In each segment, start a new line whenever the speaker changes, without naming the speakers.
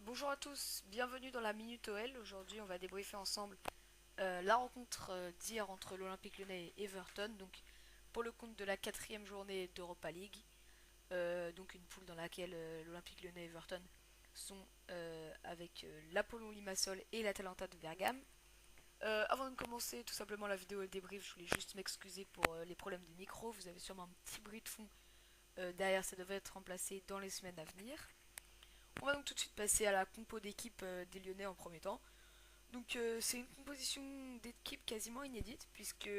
Bonjour à tous, bienvenue dans la Minute OL. Aujourd'hui, on va débriefer ensemble la rencontre d'hier entre l'Olympique Lyonnais et Everton, donc pour le compte de la quatrième journée d'Europa League, donc une poule dans laquelle l'Olympique Lyonnais et Everton sont avec l'Apollon Limassol et l'Atalanta de Bergame. Avant de commencer tout simplement la vidéo et le débrief, je voulais juste m'excuser pour les problèmes de micro. Vous avez sûrement un petit bruit de fond derrière, ça devrait être remplacé dans les semaines à venir. On va donc tout de suite passer à la compo d'équipe des Lyonnais en premier temps. Donc c'est une composition d'équipe quasiment inédite puisque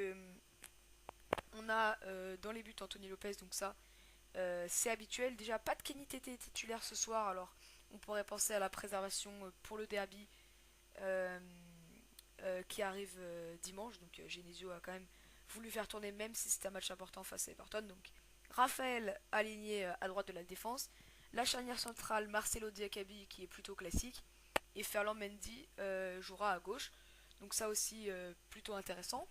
on a dans les buts Anthony Lopez, donc ça c'est habituel. Déjà pas de Kenny Tété titulaire ce soir, alors on pourrait penser à la préservation pour le derby euh, qui arrive dimanche. Donc Genesio a quand même voulu faire tourner même si c'était un match important face à Everton. Donc Raphaël aligné à droite de la défense. La charnière centrale, Marcelo Diakabi qui est plutôt classique. Et Ferland Mendy jouera à gauche. Donc ça aussi plutôt intéressant.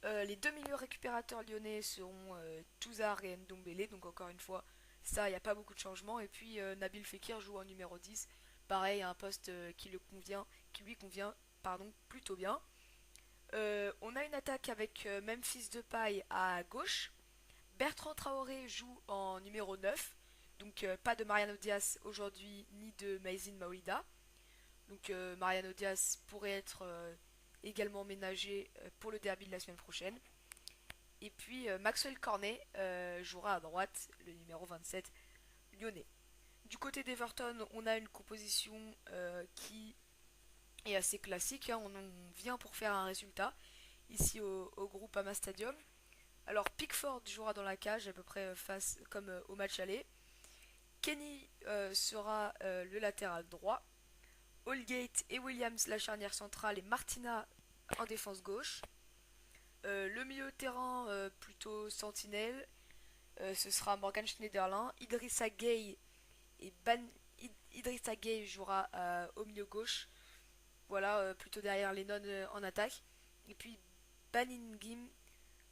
Les deux milieux récupérateurs lyonnais seront Touzard et Ndombele. Donc encore une fois, ça, il n'y a pas beaucoup de changements. Et puis Nabil Fekir joue en numéro 10. Pareil, un poste qui lui convient plutôt bien. On a une attaque avec Memphis Depay à gauche. Bertrand Traoré joue en numéro 9. Donc pas de Mariano Diaz aujourd'hui ni de Maïzine Maolida. Donc Mariano Diaz pourrait être également ménagé pour le derby de la semaine prochaine. Et puis Maxwell Cornet jouera à droite, le numéro 27 lyonnais. Du côté d'Everton, on a une composition qui est assez classique, hein. On vient pour faire un résultat ici au Groupama Stadium. Alors Pickford jouera dans la cage à peu près face comme au match aller. Kenny sera le latéral droit. Holgate et Williams la charnière centrale et Martina en défense gauche. Le milieu de terrain plutôt sentinelle, ce sera Morgan Schneiderlin. Idrissa Gueye et Idrissa Gueye jouera au milieu gauche. Voilà, plutôt derrière Lennon en attaque. Et puis Baningim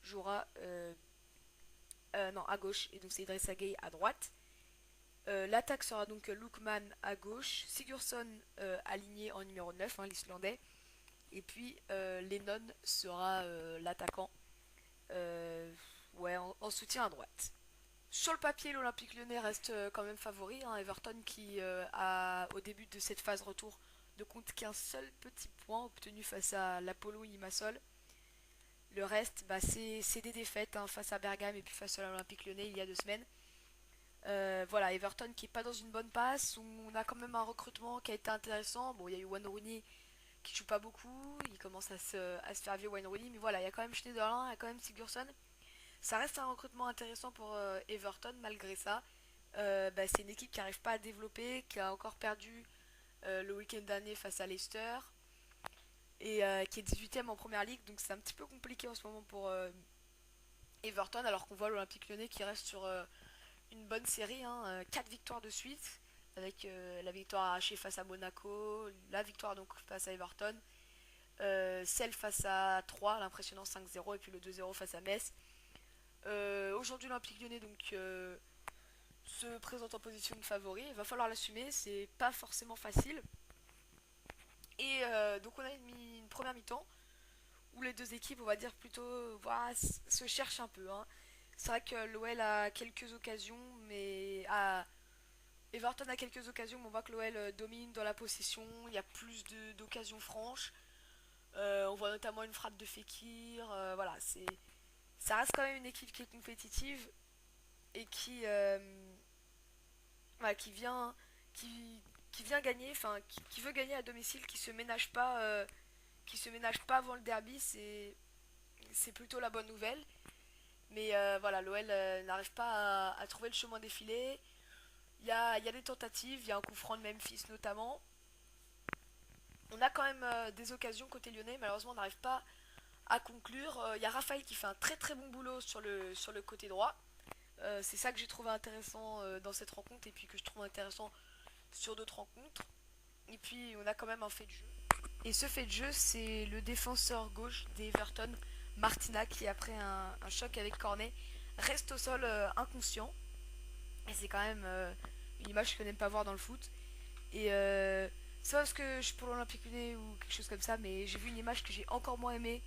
jouera non, à gauche. Et donc c'est Idrissa Gueye à droite. L'attaque sera donc Lookman à gauche. Sigurdsson aligné en numéro 9, hein, l'Islandais. Et puis Lennon sera l'attaquant ouais, en soutien à droite. Sur le papier, l'Olympique Lyonnais reste quand même favori, hein. Everton qui a au début de cette phase retour ne compte qu'un seul petit point obtenu face à l'Apollo Limassol. Le reste, bah, c'est des défaites, hein, face à Bergame et puis face à l'Olympique Lyonnais il y a 2 semaines. Voilà, Everton qui est pas dans une bonne passe. On a quand même un recrutement qui a été intéressant. Bon, il y a eu Wayne Rooney qui joue pas beaucoup, il commence à se faire vieux Wayne Rooney, mais voilà, il y a quand même Schneiderlin, il y a quand même Sigurdsson. Ça reste un recrutement intéressant pour Everton malgré ça. Bah, c'est une équipe qui n'arrive pas à développer, qui a encore perdu le week-end dernier face à Leicester et qui est 18ème en première ligue, donc c'est un petit peu compliqué en ce moment pour Everton, alors qu'on voit l'Olympique Lyonnais qui reste sur une bonne série, hein, 4 victoires de suite, avec la victoire arrachée face à Monaco, la victoire donc face à Everton, celle face à 3, l'impressionnant 5-0, et puis le 2-0 face à Metz. Aujourd'hui, l'Olympique Lyonnais donc se présente en position de favori. Il va falloir l'assumer, c'est pas forcément facile. Et donc on a une première mi-temps où les deux équipes, on va dire plutôt, voilà, se cherchent un peu, hein. C'est vrai que l'OL a quelques occasions, mais Everton a quelques occasions, mais on voit que l'OL domine dans la possession. Il y a plus d'occasions franches. On voit notamment une frappe de Fekir. Voilà, ça reste quand même une équipe qui est compétitive et voilà, qui vient gagner, enfin qui veut gagner à domicile, qui se ménage pas avant le derby, c'est plutôt la bonne nouvelle. Mais voilà, l'OL n'arrive pas à trouver le chemin défilé. Il y a des tentatives, il y a un coup franc de Memphis notamment. On a quand même des occasions côté lyonnais, malheureusement on n'arrive pas à conclure. Il y a Raphaël qui fait un très très bon boulot sur le côté droit. C'est ça que j'ai trouvé intéressant dans cette rencontre et puis que je trouve intéressant sur d'autres rencontres. Et puis on a quand même un fait de jeu. Et ce fait de jeu, c'est le défenseur gauche d'Everton, Martina, qui après un choc avec Cornet reste au sol inconscient. Et c'est quand même une image que je n'aime pas voir dans le foot. Et c'est pas parce que je suis pour l'Olympique Lyonnais ou quelque chose comme ça, mais j'ai vu une image que j'ai encore moins aimée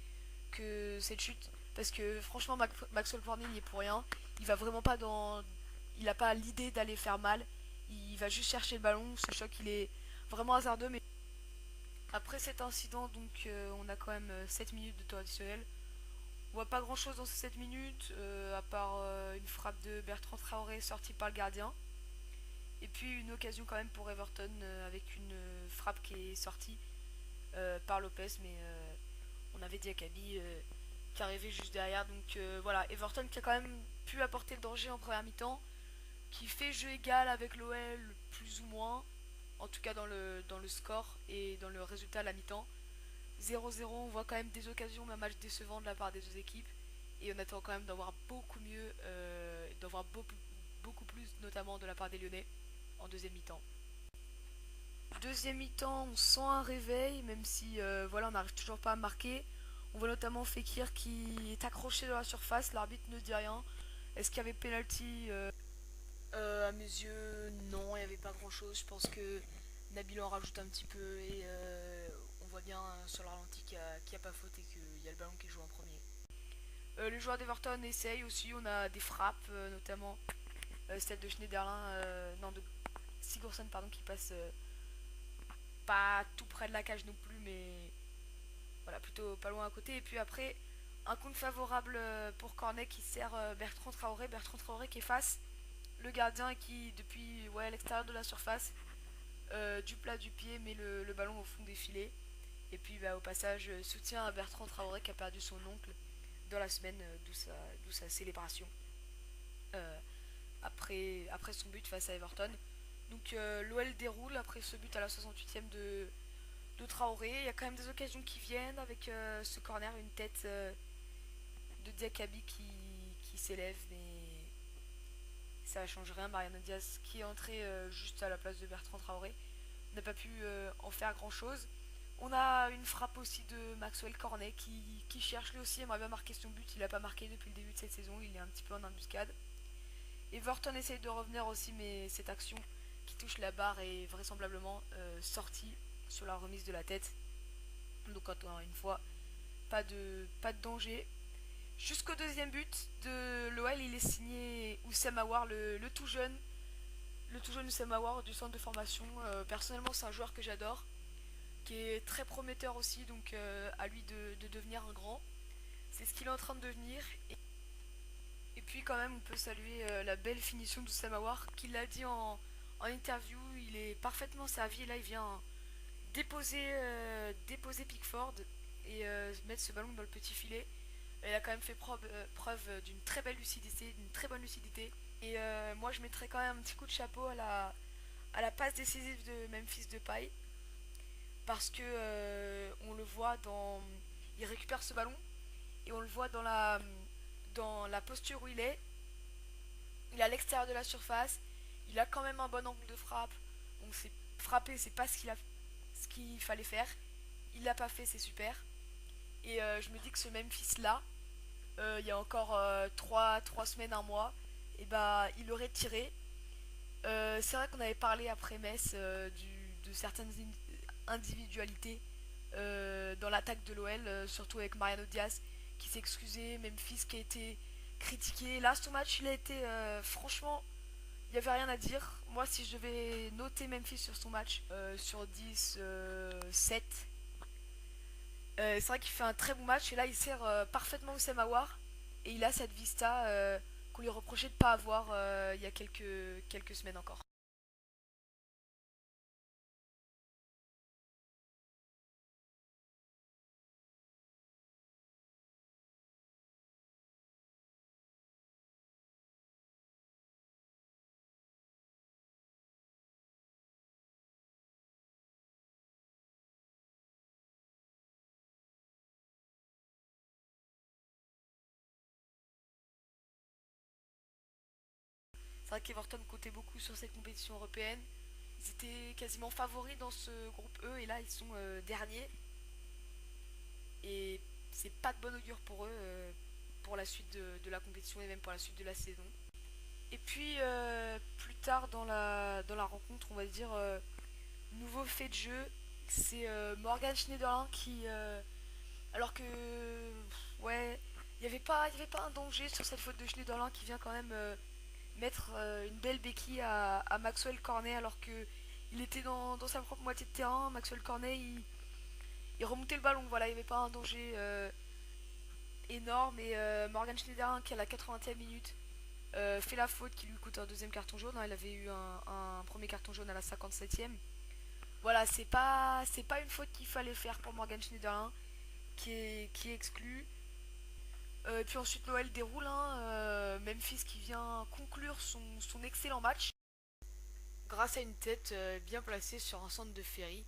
que cette chute. Parce que franchement, Maxwell Cornet n'y est pour rien. Il va vraiment pas dans. Il a pas l'idée d'aller faire mal. Il va juste chercher le ballon. Ce choc, il est vraiment hasardeux. Mais après cet incident, donc on a quand même 7 minutes de temps additionnel. On voit pas grand chose dans ces 7 minutes, à part une frappe de Bertrand Traoré sortie par le gardien. Et puis une occasion quand même pour Everton avec une frappe qui est sortie par Lopez, mais on avait Diakabi qui arrivait juste derrière. Donc voilà, Everton qui a quand même pu apporter le danger en première mi-temps, qui fait jeu égal avec l'OL plus ou moins, en tout cas dans le score et dans le résultat à la mi-temps. 0-0, on voit quand même des occasions, mais un match décevant de la part des deux équipes. Et on attend quand même d'avoir beaucoup mieux, d'avoir beaucoup plus, notamment de la part des Lyonnais, en deuxième mi-temps. Deuxième mi-temps, on sent un réveil, même si voilà, on n'arrive toujours pas à marquer. On voit notamment Fekir qui est accroché dans la surface, l'arbitre ne dit rien. Est-ce qu'il y avait penalty À mes yeux, non, il n'y avait pas grand-chose. Je pense que Nabil en rajoute un petit peu et on voit bien sur le ralenti qu'il n'y a pas faute et qu'il y a le ballon qui joue en premier. Les joueurs d'Everton essayent aussi, on a des frappes, notamment celle de Schneiderlin, non de Sigurdsson pardon, qui passe pas tout près de la cage non plus, mais voilà, plutôt pas loin à côté. Et puis après, un compte favorable pour Cornet qui sert Bertrand Traoré. Bertrand Traoré qui efface le gardien et qui, depuis ouais, l'extérieur de la surface, du plat du pied, met le ballon au fond des filets. Et puis bah, au passage, soutien à Bertrand Traoré qui a perdu son oncle dans la semaine, d'où sa célébration euh, après son but face à Everton. Donc l'OL déroule après ce but à la 68e de Traoré. Il y a quand même des occasions qui viennent avec ce corner, une tête de Diakabi qui s'élève, mais ça ne change rien. Mariano Diaz qui est entré juste à la place de Bertrand Traoré n'a pas pu en faire grand chose. On a une frappe aussi de Maxwell Cornet qui cherche lui aussi, aimerait bien marquer son but. Il n'a pas marqué depuis le début de cette saison, il est un petit peu en embuscade. Everton essaye de revenir aussi, mais cette action qui touche la barre est vraisemblablement sortie sur la remise de la tête. Donc encore une fois, pas de danger. Jusqu'au deuxième but de l'OL, il est signé Oussem Aouar, le tout jeune Oussem Aouar du centre de formation. Personnellement, c'est un joueur que j'adore, qui est très prometteur aussi, donc à lui de devenir un grand. C'est ce qu'il est en train de devenir. Et puis quand même, on peut saluer la belle finition d'Oussem Aouar, qui l'a dit en interview, il est parfaitement servi. Et là, il vient déposer Pickford et mettre ce ballon dans le petit filet. Elle a quand même fait preuve d'une très belle lucidité, d'une très bonne lucidité. Et moi, je mettrais quand même un petit coup de chapeau à la passe décisive de Memphis Depay. Parce que on le voit dans. Il récupère ce ballon et on le voit dans la posture où il est. Il est à l'extérieur de la surface. Il a quand même un bon angle de frappe. Donc c'est frapper, c'est pas ce qu'il fallait faire. Il l'a pas fait, c'est super. Et je me dis que ce Memphis là, il y a encore 3 semaines, un mois, et bah il aurait tiré. C'est vrai qu'on avait parlé après Metz de certaines individualités dans l'attaque de l'OL, surtout avec Mariano Diaz qui s'est excusé, Memphis qui a été critiqué. Là, son match, il a été franchement, il n'y avait rien à dire. Moi, si je devais noter Memphis sur son match, sur 10, 7, c'est vrai qu'il fait un très bon match et là il sert parfaitement Oussem Aouar et il a cette vista qu'on lui reprochait de ne pas avoir il y a quelques semaines encore. C'est vrai qu'Everton comptait beaucoup sur cette compétition européenne. Ils étaient quasiment favoris dans ce groupe E et là ils sont derniers et c'est pas de bon augure pour eux pour la suite de la compétition et même pour la suite de la saison. Et puis plus tard dans la rencontre, on va dire Nouveau fait de jeu, c'est Morgan Schneiderlin qui, alors que, ouais, il y avait pas un danger sur cette faute de Schneiderlin qui vient quand même mettre une belle béquille à Maxwell Cornet alors que il était dans sa propre moitié de terrain. Maxwell Cornet, il remontait le ballon, voilà, il n'y avait pas un danger énorme. Et Morgan Schneiderlin qui à la 80e minute fait la faute qui lui coûte un deuxième carton jaune, hein. Il avait eu un premier carton jaune à la 57e. Voilà, c'est pas une faute qu'il fallait faire pour Morgan Schneiderlin qui est exclu. Et puis ensuite Noël déroule, hein, Memphis qui vient conclure son excellent match grâce à une tête bien placée sur un centre de Ferry.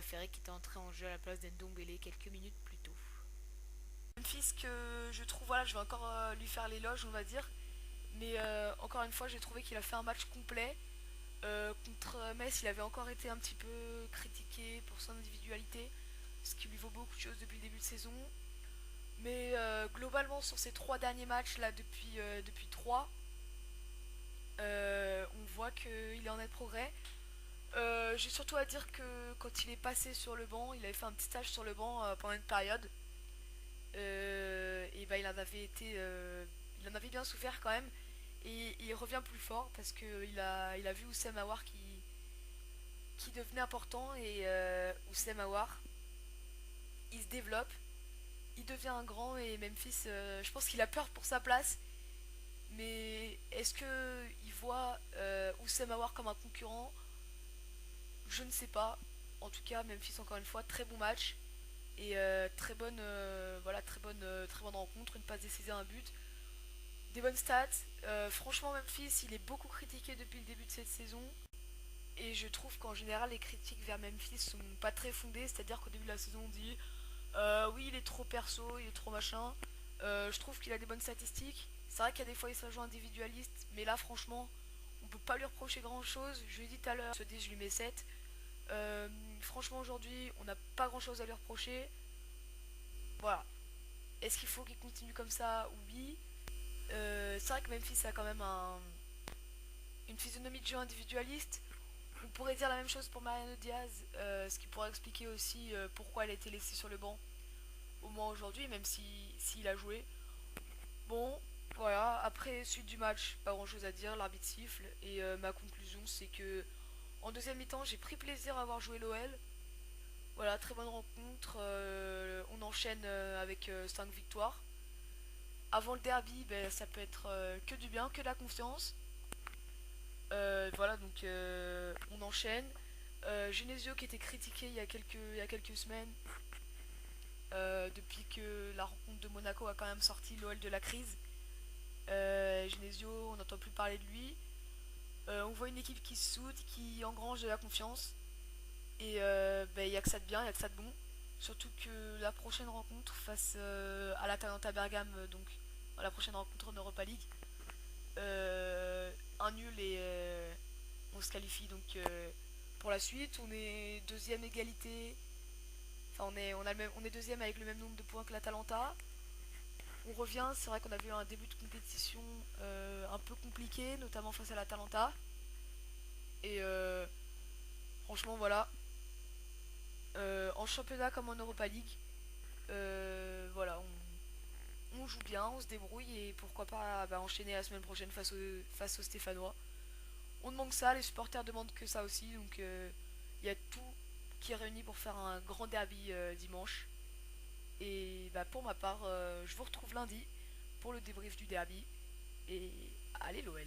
Ferry qui était entré en jeu à la place d'Ndombele quelques minutes plus tôt. Memphis que je trouve, voilà, je vais encore lui faire l'éloge on va dire. Mais encore une fois j'ai trouvé qu'il a fait un match complet. Contre Metz il avait encore été un petit peu critiqué pour son individualité. Ce qui lui vaut beaucoup de choses depuis le début de saison. Mais globalement sur ces trois derniers matchs là depuis 3, on voit qu'il est en net progrès. J'ai surtout à dire que quand il est passé sur le banc, il avait fait un petit stage sur le banc pendant une période. Et bah, il en avait bien souffert quand même. Et il revient plus fort parce qu'il a vu Oussem Aouar qui devenait important. Et Oussem Aouar, il se développe, il devient un grand. Et Memphis, je pense qu'il a peur pour sa place. Mais est-ce qu'il voit Oussem Aouar comme un concurrent? Je ne sais pas. En tout cas, Memphis, encore une fois, très bon match. Et voilà, très bonne rencontre, une passe décisive, un but, des bonnes stats. Franchement, Memphis, il est beaucoup critiqué depuis le début de cette saison. Et je trouve qu'en général, les critiques vers Memphis sont pas très fondées. C'est-à-dire qu'au début de la saison, on dit oui, il est trop perso, il est trop machin. Je trouve qu'il a des bonnes statistiques. C'est vrai qu'il y a des fois, il se joue individualiste. Mais là, franchement, on peut pas lui reprocher grand-chose. Je lui ai dit tout à l'heure, je lui mets 7. Franchement, aujourd'hui, on n'a pas grand-chose à lui reprocher. Voilà. Est-ce qu'il faut qu'il continue comme ça? Oui. C'est vrai que Memphis a quand même une physionomie de jeu individualiste. On pourrait dire la même chose pour Mariano Diaz, ce qui pourrait expliquer aussi pourquoi elle a été laissée sur le banc au moins aujourd'hui, même s'il a joué. Bon, voilà, après suite du match, pas grand chose à dire, l'arbitre siffle, et ma conclusion c'est que en deuxième mi-temps j'ai pris plaisir à avoir joué l'OL. Voilà, très bonne rencontre, on enchaîne avec 5 victoires. Avant le derby, ben, ça peut être que du bien, que de la confiance. Voilà, donc on enchaîne. Genesio qui était critiqué il y a quelques semaines, depuis que la rencontre de Monaco a quand même sorti l'OL de la crise. Genesio, on n'entend plus parler de lui. On voit une équipe qui se soude, qui engrange de la confiance. Et ben, il n'y a que ça de bien, il n'y a que ça de bon. Surtout que la prochaine rencontre face à l'Atalanta Bergame, donc la prochaine rencontre en Europa League, un nul et on se qualifie donc pour la suite. On est deuxième égalité. Enfin, on est deuxième avec le même nombre de points que l'Atalanta. On revient, c'est vrai qu'on a vu un début de compétition un peu compliqué, notamment face à l'Atalanta. Et franchement, voilà. En championnat comme en Europa League, voilà, on joue bien, on se débrouille et pourquoi pas bah, enchaîner la semaine prochaine face aux Stéphanois. On demande ça, les supporters demandent que ça aussi, donc il y a tout qui est réuni pour faire un grand derby dimanche. Et bah, pour ma part, je vous retrouve lundi pour le débrief du derby. Et allez l'OL.